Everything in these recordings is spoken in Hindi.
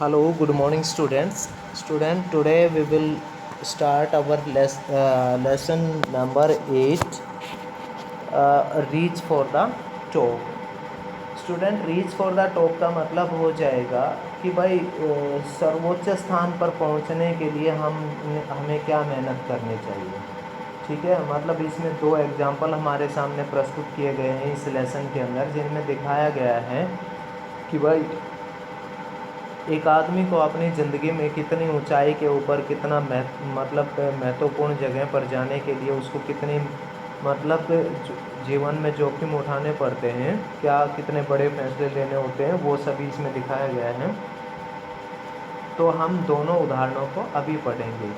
Hello, good morning, students. Today we will start our lesson number 8. Reach for the top. Student, reach for the top का मतलब हो जाएगा कि भाई सर्वोच्च स्थान पर पहुंचने के लिए हमें क्या मेहनत करनी चाहिए। ठीक है, मतलब इसमें दो एग्जाम्पल हमारे सामने प्रस्तुत किए गए हैं इस लेसन के अंदर, जिनमें दिखाया गया है कि भाई एक आदमी को अपनी ज़िंदगी में कितनी ऊंचाई के ऊपर कितना महत्वपूर्ण जगह पर जाने के लिए उसको कितनी मतलब जीवन में जोखिम उठाने पड़ते हैं, क्या कितने बड़े फैसले लेने होते हैं, वो सभी इसमें दिखाया गया है। तो हम दोनों उदाहरणों को अभी पढ़ेंगे।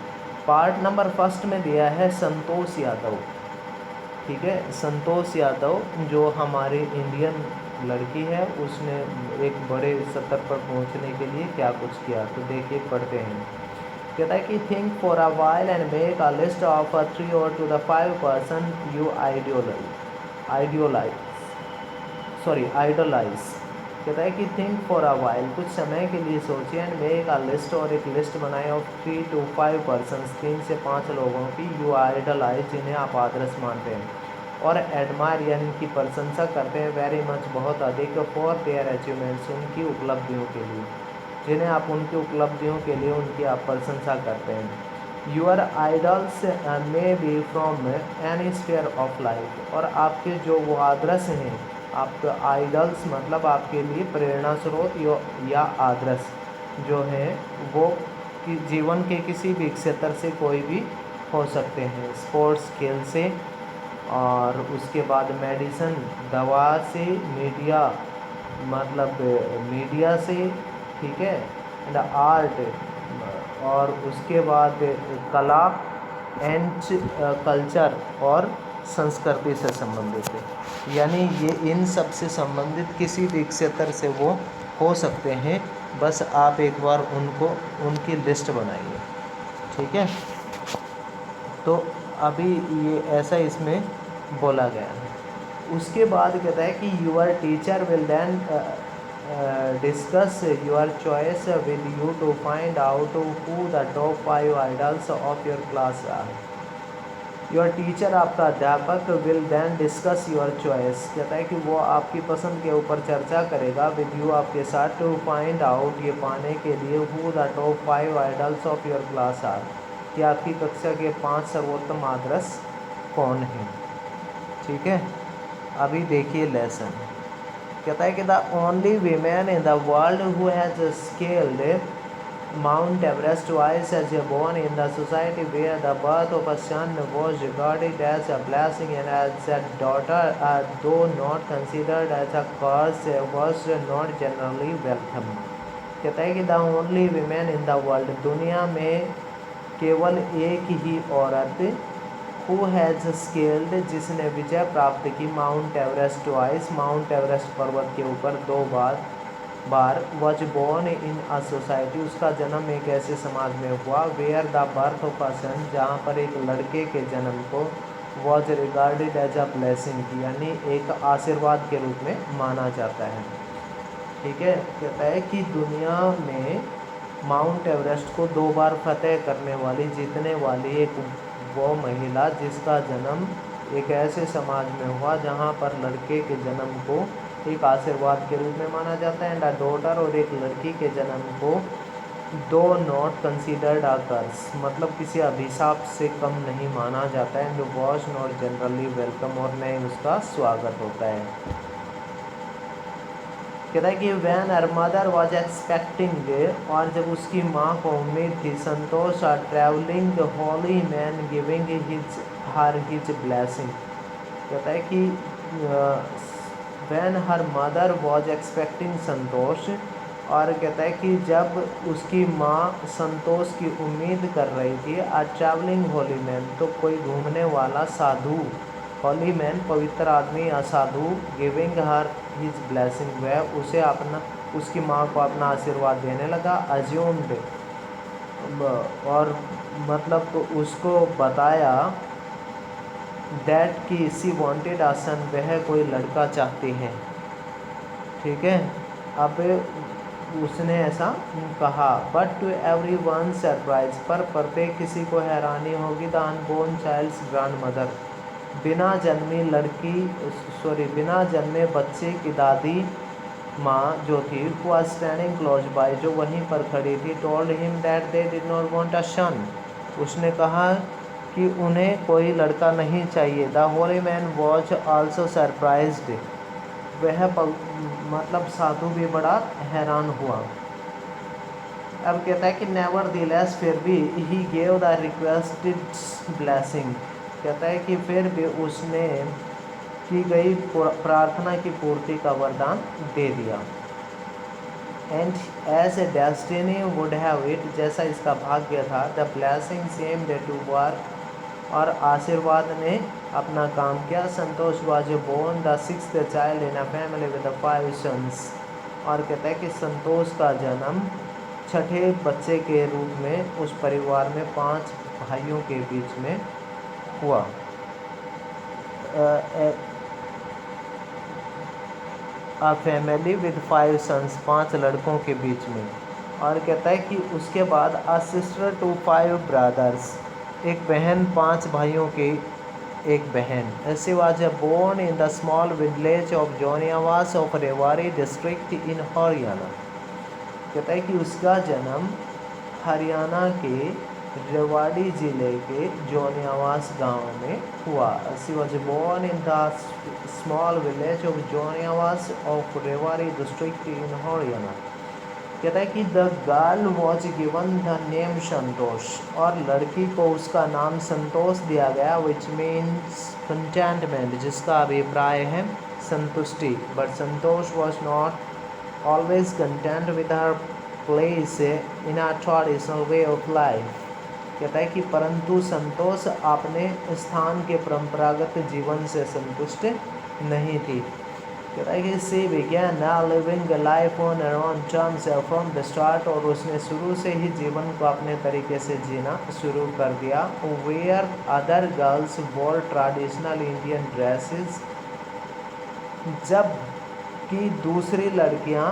पार्ट नंबर फर्स्ट में दिया है संतोष यादव। ठीक है, संतोष यादव जो हमारे इंडियन लड़की है, उसने एक बड़े स्तर पर पहुंचने के लिए क्या कुछ किया, तो देखिए पढ़ते हैं। कहता है कि think for a while and make a list of 3 or to the 5 person you idolise. कहता है कि थिंक फॉर अ वाइल, कुछ समय के लिए सोचिए, एंड मेक अ लिस्ट, और एक लिस्ट बनाए ऑफ 3 to 5 persons, 3 से 5 लोगों की, यू आइडोलाइज, जिन्हें आप आदर्श मानते हैं, और एडमायर यानी इनकी प्रशंसा करते हैं, वेरी मच, बहुत अधिक, फॉर देयर अचीवमेंट्स, उनकी उपलब्धियों के लिए, जिन्हें आप उनकी उपलब्धियों के लिए उनकी आप प्रशंसा करते हैं। Your idols may be from any sphere of life, और आपके जो वो आदर्श हैं, आपके आइडल्स मतलब आपके लिए प्रेरणा स्रोत या आदर्श जो हैं वो जीवन के किसी भी क्षेत्र से कोई भी हो सकते हैं। स्पोर्ट्स, खेल से, और उसके बाद मेडिसिन, दवा से, मीडिया मतलब मीडिया से, ठीक है, एंड आर्ट, और उसके बाद कला एंड कल्चर और संस्कृति से संबंधित है। यानी ये इन सब से संबंधित किसी भी क्षेत्र से वो हो सकते हैं, बस आप एक बार उनकी लिस्ट बनाइए। ठीक है, तो अभी ये ऐसा इसमें बोला गया है। उसके बाद कहता है कि your teacher will then discuss your choice with you to find out who the top 5 idols of your class are. Your teacher, आपका अध्यापक, will then discuss your choice, कहता है कि वो आपकी पसंद के ऊपर चर्चा करेगा, विद यू, आपके साथ, टू फाइंड आउट, ये पाने के लिए, who the top 5 idols of your class are, कि आपकी कक्षा के 5 सर्वोत्तम आदर्श कौन हैं। ठीक है, अभी देखिए लेसन। कहता है कि the only women in the world who has scaled Mount Everest twice as born in the society where the birth of a son was regarded as a blessing and as a daughter, though not considered as a curse, was not generally welcome. कहता है कि the only women in the world, दुनिया में केवल एक ही औरत, हु हैज़ स्केल्ड, जिसने विजय प्राप्त की, Mount Everest twice, Mount Everest पर्वत के ऊपर 2 बार, was born in a society, उसका जन्म एक ऐसे समाज में हुआ, where the birth of a son, जहाँ पर एक लड़के के जन्म को, was regarded as a blessing, यानी एक आशीर्वाद के रूप में माना जाता है। ठीक है, कहता है कि दुनिया में माउंट एवरेस्ट को 2 बार फतेह करने वाली, जीतने वाली एक वो महिला, जिसका जन्म एक ऐसे समाज में हुआ जहाँ पर लड़के के जन्म को एक आशीर्वाद के रूप में माना जाता है, एंड अ डॉटर, और एक लड़की के जन्म को, दो नॉट कंसीडर्ड अ कर्स, मतलब किसी अभिशाप से कम नहीं माना जाता है, and was not generally welcome, और न ही उसका स्वागत होता है। कहता है कि when her mother was expecting, और जब उसकी माँ को उम्मीद थी, Santosh are travelling holy man giving his blessing. कहता है कि when her mother was expecting Santosh, और कहता है कि जब उसकी माँ संतोष की उम्मीद कर रही थी, आ ट्रैवलिंग होली मैन, तो कोई घूमने वाला साधु, होली मैन पवित्र आदमी, असाधु, गिविंग हर हिज ब्लेसिंग, वह उसे उसकी माँ को अपना आशीर्वाद देने लगा, अज्यूम्ड, और मतलब तो उसको बताया, दैट कि सी वांटेड अ सन, वह कोई लड़का चाहती हैं। ठीक है, अब उसने ऐसा कहा। But to everyone surprise, पर प्रत्येक किसी को हैरानी होगी। The unborn child's grandmother, बिना जन्मे बच्चे की दादी माँ जो थी, वॉज स्टैंडिंग क्लोज बाय, जो वहीं पर खड़ी थी, told him that they did not want a son, उसने कहा कि उन्हें कोई लड़का नहीं चाहिए। The holy man was also surprised, वह मतलब साधु भी बड़ा हैरान हुआ। अब कहता है कि नेवर दिलेस, फिर भी he gave the requested blessing, कहता है कि फिर भी उसने की गई प्रार्थना की पूर्ति का वरदान दे दिया। And as a destiny would have it, जैसा इसका भाग्य था, the blessing seemed to work, और आशीर्वाद ने अपना काम किया। Santosh was born the sixth child in a family with 5 sons, और कहता है कि संतोष का जन्म छठे बच्चे के रूप में उस परिवार में 5 भाइयों के बीच में हुआ। अ फैमिली विद 5 सन्स, 5 लड़कों के बीच में। और कहता है कि उसके बाद अ सिस्टर टू 5 ब्रदर्स, एक बहन 5 भाइयों की एक बहन। She was born in the small village of Joniyawas of Rewari district in Haryana, कहता है कि उसका जन्म हरियाणा के रेवाड़ी जिले के जोनियावास गांव में हुआ। She was born in the small village of Joniyawas of Rewari district in Haryana. कहता है कि the girl was given the name Santosh, और लड़की को उसका नाम संतोष दिया गया, विच मीन्स कंटेंटमेंट, जिसका अभिप्राय है संतुष्टि। But Santosh was not always content with her place in a traditional way of life, कहता है कि परंतु संतोष अपने स्थान के परंपरागत जीवन से संतुष्ट नहीं थी। कहता है कि she began living life on her own terms from the start, और उसने शुरू से ही जीवन को अपने तरीके से जीना शुरू कर दिया। Where other girls wore traditional Indian dresses, जब कि दूसरी लड़कियां,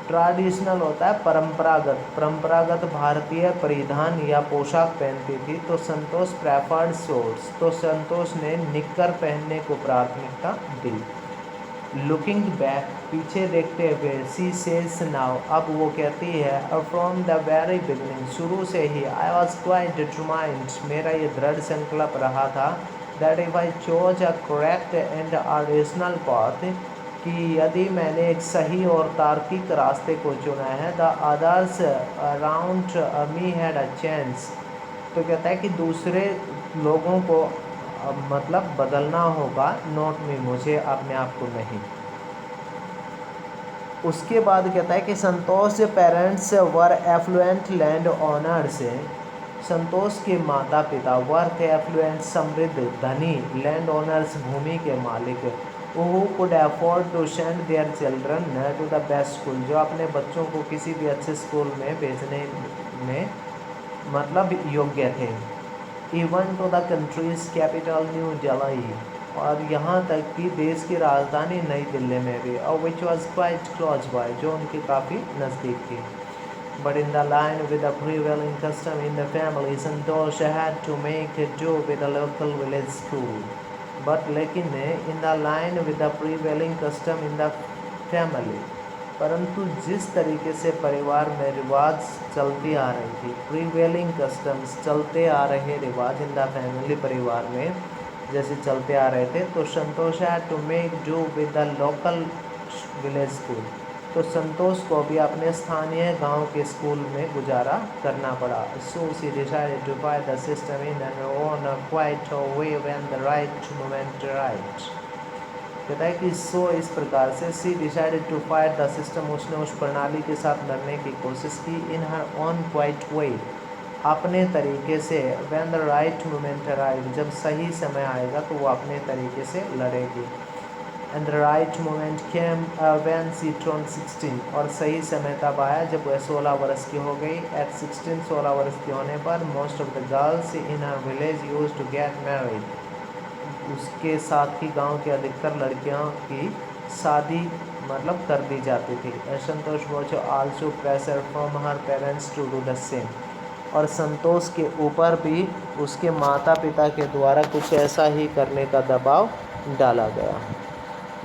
ट्रेडिशनल होता है परंपरागत भारतीय परिधान या पोशाक पहनती थी, तो संतोष प्रेफर्ड शॉर्ट्स, तो संतोष ने निक्कर पहनने को प्राथमिकता दी। लुकिंग बैक, पीछे देखते हुए, सी सेज नाउ, अब वो कहती है, फ्रॉम द वेरी बिगनिंग, शुरू से ही, आई वॉज क्वाइट डिटरमाइंड, मेरा ये दृढ़ संकल्प रहा था, that if I chose a correct and original path, कि यदि मैंने एक सही और तार्किक रास्ते को चुना है, the others around me had a chance, तो कहता है कि दूसरे लोगों को मतलब बदलना होगा, नॉट मी, मुझे अपने आप को नहीं। उसके बाद कहता है कि Santosh parents were affluent land owners, Santosh के माता पिता वर थे एफ्लुएंट समृद्ध धनी लैंड ओनर्स भूमि के मालिक, who could afford to send their children to the best school, जो अपने बच्चों को किसी भी अच्छे स्कूल में भेजने में मतलब योग्य थे। Even to the country's capital new Delhi, और यहाँ तक कि देश की राजधानी नई दिल्ली में भी, और which was quite close by, जो उनके काफ़ी नज़दीक थी। But in the line with the prevailing custom in the family, Santosh had to make do with the local village school, but लेकिन in the line with the prevailing custom in the family, परंतु जिस तरीके से परिवार में रिवाज चलती आ रही थी, प्रीवेलिंग कस्टम्स, चलते आ रहे रिवाज इन द फैमिली, परिवार में जैसे चलते आ रहे थे, तो Santosh had to make do with the local village school, तो संतोष को भी अपने स्थानीय गांव के स्कूल में गुजारा करना पड़ा। So she decided to fight the system in an own quiet way when the right moment right, कहता है कि सो इस प्रकार से she decided to fight the system, उसने उस प्रणाली के साथ लड़ने की कोशिश की, इन हर ओन क्वाइट वे, अपने तरीके से, when the right moment arrive, जब सही समय आएगा तो वो अपने तरीके से लड़ेगी। And the right moment came when she turned 16, और सही समय तब आया जब वह 16 वर्ष की हो गई। एट 16, 16 वर्ष के होने पर most of the girls in her village used to get married, उसके साथ ही गांव के अधिकतर लड़कियों की शादी मतलब कर दी जाती थी। Santosh was also pressure from her parents to do the same, और संतोष के ऊपर भी उसके माता पिता के द्वारा कुछ ऐसा ही करने का दबाव डाला गया।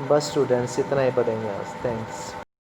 बस स्टूडेंट्स इतना ही पढ़ेंगे आज। थैंक्स।